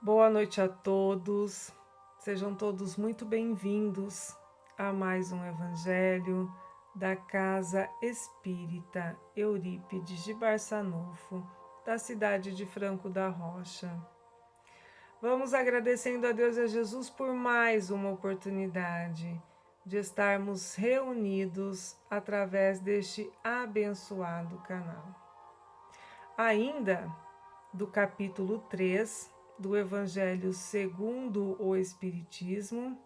Boa noite a todos, sejam todos muito bem-vindos a mais um Evangelho da Casa Espírita Eurípides de Barçanufo, da cidade de Franco da Rocha. Vamos agradecendo a Deus e a Jesus por mais uma oportunidade de estarmos reunidos através deste abençoado canal. Ainda do capítulo 3 do Evangelho segundo o Espiritismo,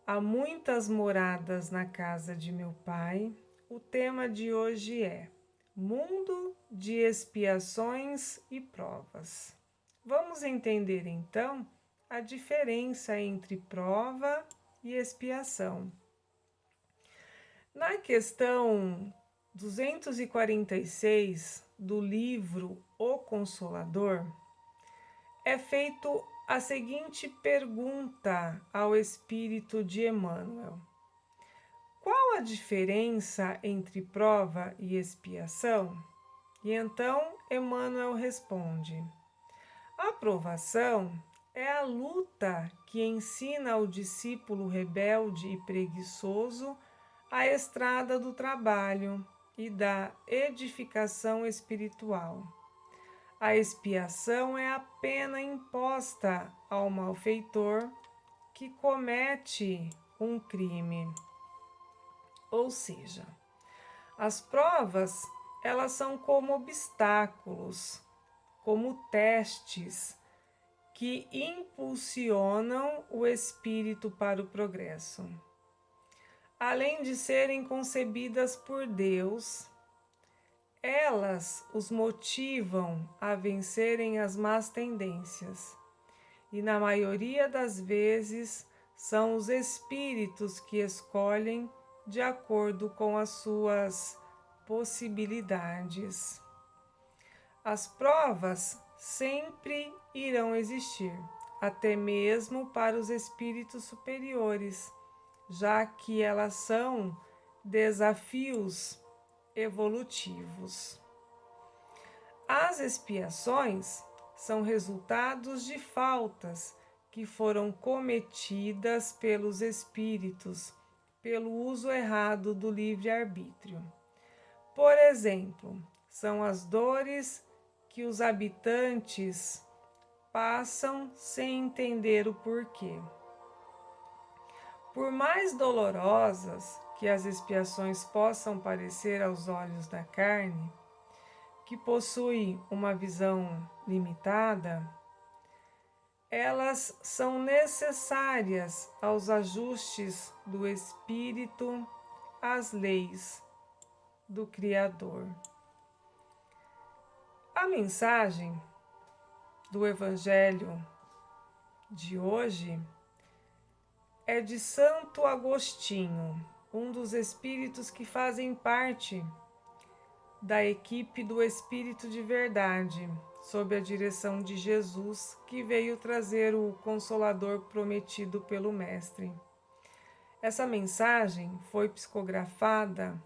há muitas moradas na casa de meu Pai. O tema de hoje é Mundo de Expiações e Provas. Vamos entender então a diferença entre prova e expiação. Na questão 246 do livro O Consolador, é feito a seguinte pergunta ao espírito de Emmanuel: qual a diferença entre prova e expiação? E então Emmanuel responde: a provação é a luta que ensina ao discípulo rebelde e preguiçoso a estrada do trabalho e da edificação espiritual. A expiação é a pena imposta ao malfeitor que comete um crime. Ou seja, as provas, elas são como obstáculos, como testes que impulsionam o espírito para o progresso. Além de serem concebidas por Deus, elas os motivam a vencerem as más tendências. E na maioria das vezes são os espíritos que escolhem de acordo com as suas possibilidades. As provas sempre irão existir, até mesmo para os espíritos superiores, já que elas são desafios evolutivos. As expiações são resultados de faltas que foram cometidas pelos espíritos pelo uso errado do livre-arbítrio. Por exemplo, são as dores que os habitantes passam sem entender o porquê. Por mais dolorosas que as expiações possam parecer aos olhos da carne, que possui uma visão limitada, elas são necessárias aos ajustes do espírito às leis do Criador. A mensagem do Evangelho de hoje é de Santo Agostinho, um dos espíritos que fazem parte da equipe do Espírito de Verdade, sob a direção de Jesus, que veio trazer o Consolador prometido pelo Mestre. Essa mensagem foi psicografada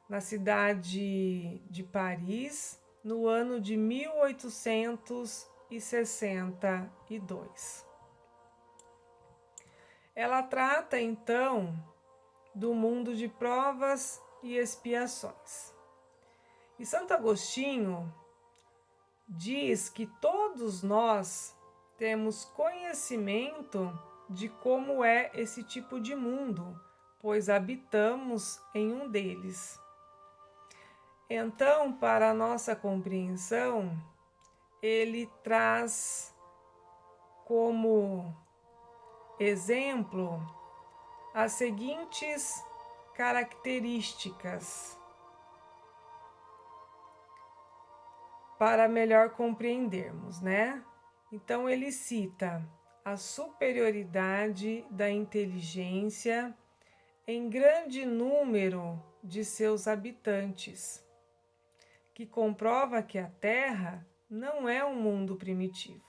na cidade de Paris no ano de 1862. Ela trata então do mundo de provas e expiações. E Santo Agostinho diz que todos nós temos conhecimento de como é esse tipo de mundo, pois habitamos em um deles. Então, para a nossa compreensão, ele traz como exemplo as seguintes características para melhor compreendermos, né? Então ele cita a superioridade da inteligência em grande número de seus habitantes, que comprova que a Terra não é um mundo primitivo.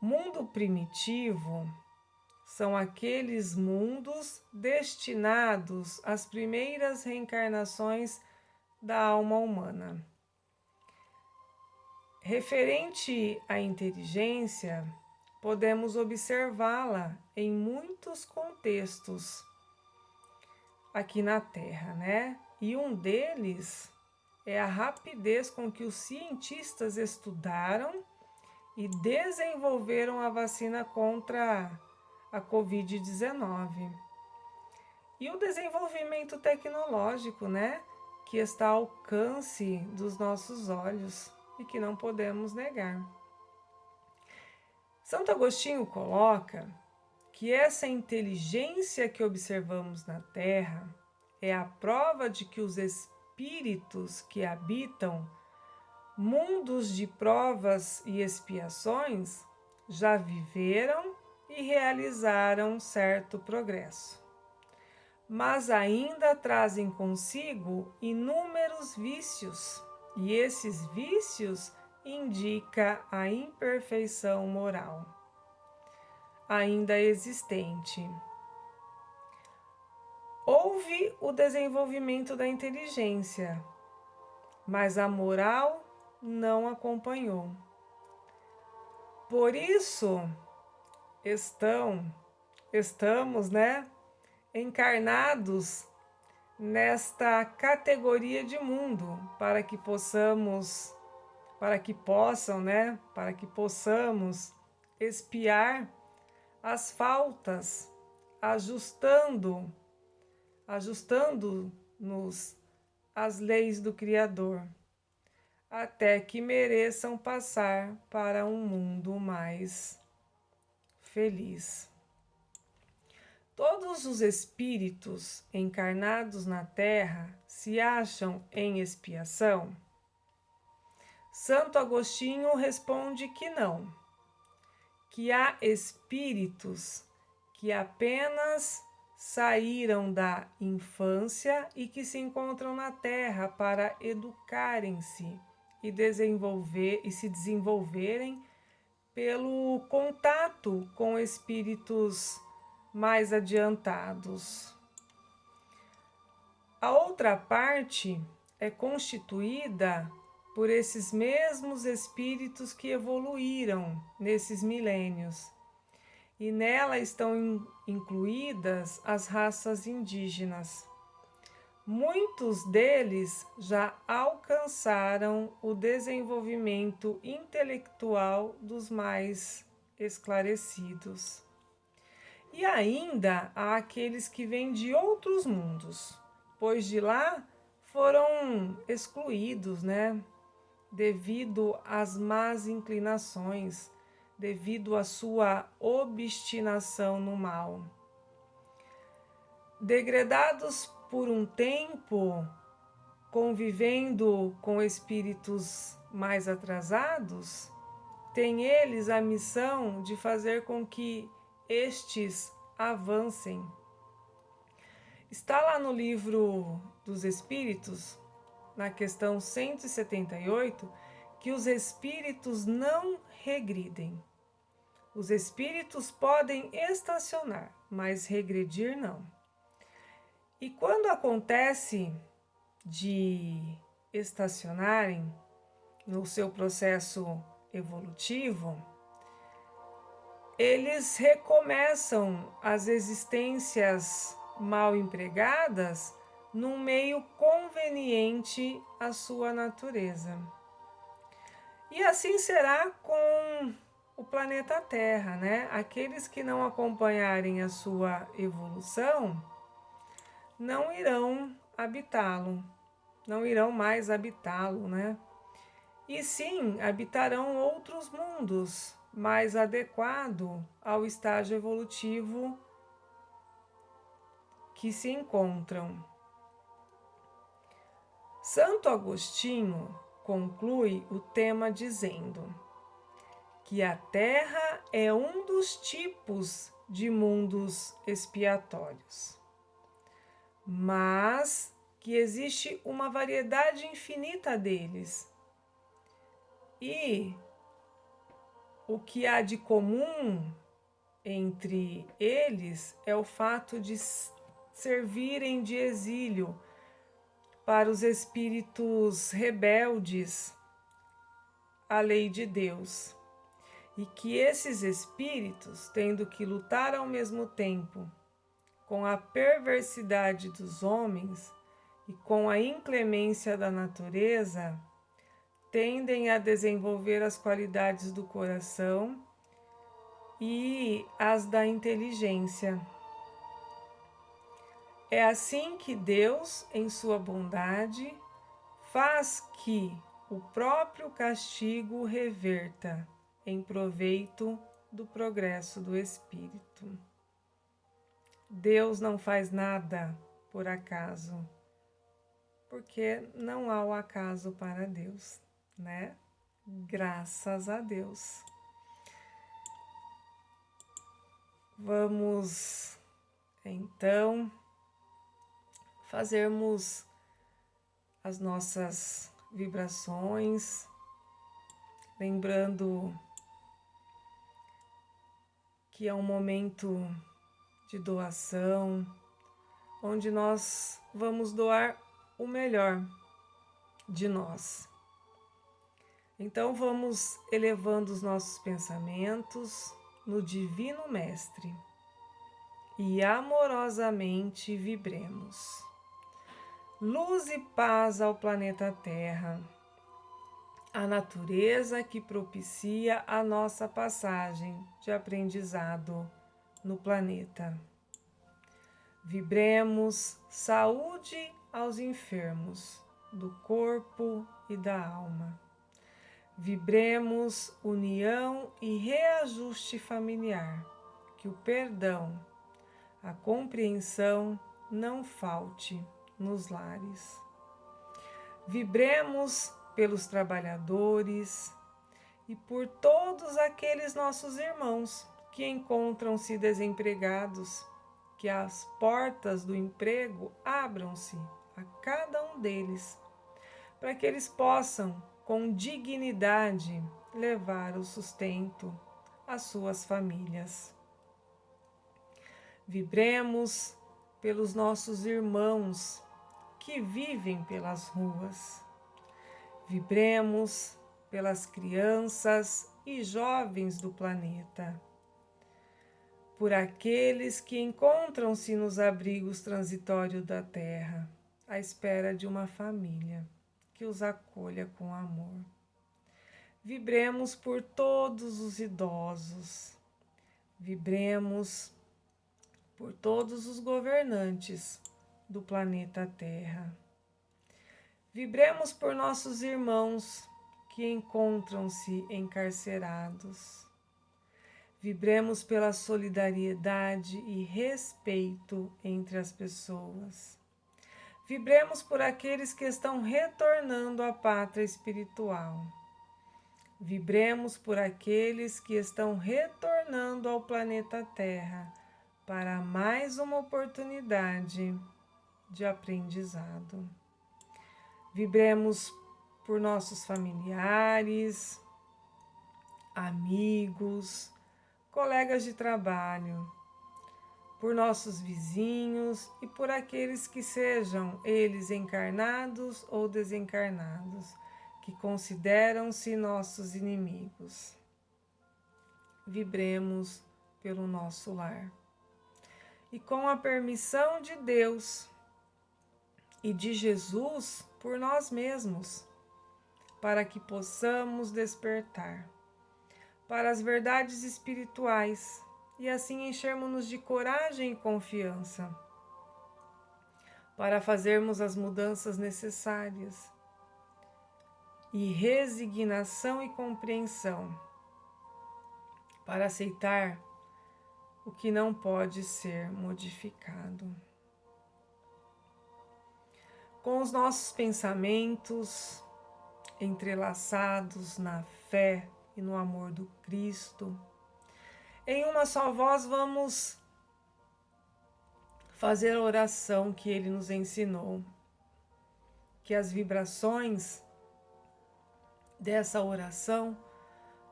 Mundo primitivo são aqueles mundos destinados às primeiras reencarnações da alma humana. Referente à inteligência, podemos observá-la em muitos contextos aqui na Terra, né? E um deles é a rapidez com que os cientistas estudaram e desenvolveram a vacina contra a Covid-19. E o desenvolvimento tecnológico, né? Que está ao alcance dos nossos olhos e que não podemos negar. Santo Agostinho coloca que essa inteligência que observamos na Terra é a prova de que os espíritos que habitam mundos de provas e expiações já viveram e realizaram certo progresso, mas ainda trazem consigo inúmeros vícios, e esses vícios indicam a imperfeição moral ainda existente. Houve o desenvolvimento da inteligência, mas a moral não acompanhou. Por isso, estamos, encarnados nesta categoria de mundo, para que possamos expiar as faltas, ajustando-nos às leis do Criador, até que mereçam passar para um mundo mais feliz. Todos os espíritos encarnados na Terra se acham em expiação? Santo Agostinho responde que não, que há espíritos que apenas saíram da infância e que se encontram na Terra para educarem-se e se desenvolverem pelo contato com espíritos mais adiantados. A outra parte é constituída por esses mesmos espíritos que evoluíram nesses milênios, e nela estão incluídas as raças indígenas. Muitos deles já alcançaram o desenvolvimento intelectual dos mais esclarecidos. E ainda há aqueles que vêm de outros mundos, pois de lá foram excluídos, devido às más inclinações, devido à sua obstinação no mal. Degradados por um tempo, convivendo com espíritos mais atrasados, têm eles a missão de fazer com que estes avancem. Está lá no Livro dos Espíritos, na questão 178, que os espíritos não regridem. Os espíritos podem estacionar, mas regredir não. E quando acontece de estacionarem no seu processo evolutivo, eles recomeçam as existências mal empregadas num meio conveniente à sua natureza. E assim será com o planeta Terra, Aqueles que não acompanharem a sua evolução não irão habitá-lo, não irão mais habitá-lo, E sim, habitarão outros mundos mais adequados ao estágio evolutivo que se encontram. Santo Agostinho conclui o tema dizendo que a Terra é um dos tipos de mundos expiatórios, mas que existe uma variedade infinita deles. E o que há de comum entre eles é o fato de servirem de exílio para os espíritos rebeldes a lei de Deus, e que esses espíritos, tendo que lutar ao mesmo tempo com a perversidade dos homens e com a inclemência da natureza, tendem a desenvolver as qualidades do coração e as da inteligência. É assim que Deus, em sua bondade, faz que o próprio castigo reverta em proveito do progresso do espírito. Deus não faz nada por acaso, porque não há o acaso para Deus, né? Graças a Deus. Vamos, então, fazermos as nossas vibrações, lembrando que é um momento de doação, onde nós vamos doar o melhor de nós. Então vamos elevando os nossos pensamentos no Divino Mestre e amorosamente vibremos. Luz e paz ao planeta Terra, a natureza que propicia a nossa passagem de aprendizado no planeta. Vibremos saúde aos enfermos do corpo e da alma. Vibremos união e reajuste familiar, que o perdão, a compreensão não falte nos lares. Vibremos pelos trabalhadores e por todos aqueles nossos irmãos que encontram-se desempregados, que as portas do emprego abram-se a cada um deles, para que eles possam, com dignidade, levar o sustento às suas famílias. Vibremos pelos nossos irmãos que vivem pelas ruas. Vibremos pelas crianças e jovens do planeta, por aqueles que encontram-se nos abrigos transitórios da terra, à espera de uma família que os acolha com amor. Vibremos por todos os idosos. Vibremos por todos os governantes do planeta Terra. Vibremos por nossos irmãos que encontram-se encarcerados. Vibremos pela solidariedade e respeito entre as pessoas. Vibremos por aqueles que estão retornando à pátria espiritual. Vibremos por aqueles que estão retornando ao planeta Terra para mais uma oportunidade de aprendizado. Vibremos por nossos familiares, amigos, colegas de trabalho, por nossos vizinhos e por aqueles que sejam eles encarnados ou desencarnados, que consideram-se nossos inimigos. Vibremos pelo nosso lar. E com a permissão de Deus e de Jesus, por nós mesmos, para que possamos despertar para as verdades espirituais e assim enchermos-nos de coragem e confiança para fazermos as mudanças necessárias e resignação e compreensão para aceitar o que não pode ser modificado. Com os nossos pensamentos entrelaçados na fé e no amor do Cristo, em uma só voz vamos fazer a oração que Ele nos ensinou. Que as vibrações dessa oração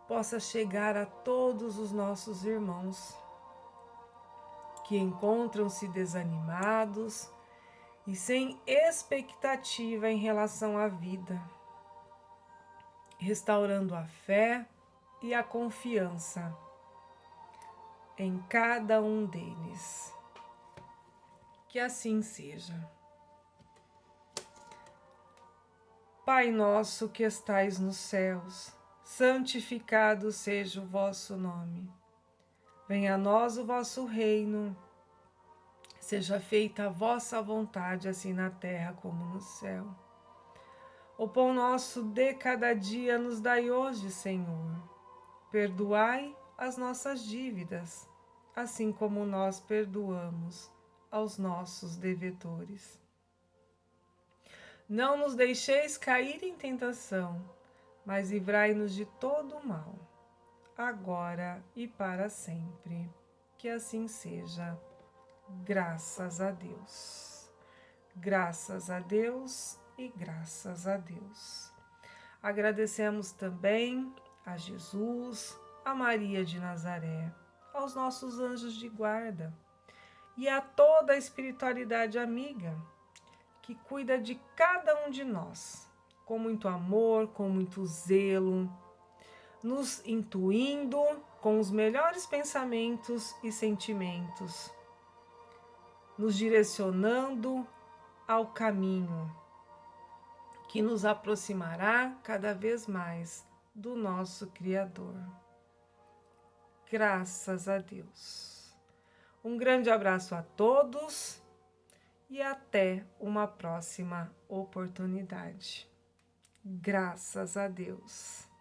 possa chegar a todos os nossos irmãos que encontram-se desanimados e sem expectativa em relação à vida. restaurando a fé e a confiança em cada um deles. Que assim seja. Pai nosso que estais nos céus, santificado seja o vosso nome. Venha a nós o vosso reino. Seja feita a vossa vontade, assim na terra como no céu. O pão nosso de cada dia nos dai hoje, Senhor. Perdoai as nossas dívidas, assim como nós perdoamos aos nossos devedores. Não nos deixeis cair em tentação, mas livrai-nos de todo o mal, agora e para sempre. Que assim seja. Graças a Deus. Graças a Deus e graças a Deus. Agradecemos também a Jesus, a Maria de Nazaré, aos nossos anjos de guarda e a toda a espiritualidade amiga que cuida de cada um de nós, com muito amor, com muito zelo, nos intuindo com os melhores pensamentos e sentimentos, nos direcionando ao caminho que nos aproximará cada vez mais do nosso Criador. Graças a Deus. Um grande abraço a todos e até uma próxima oportunidade. Graças a Deus.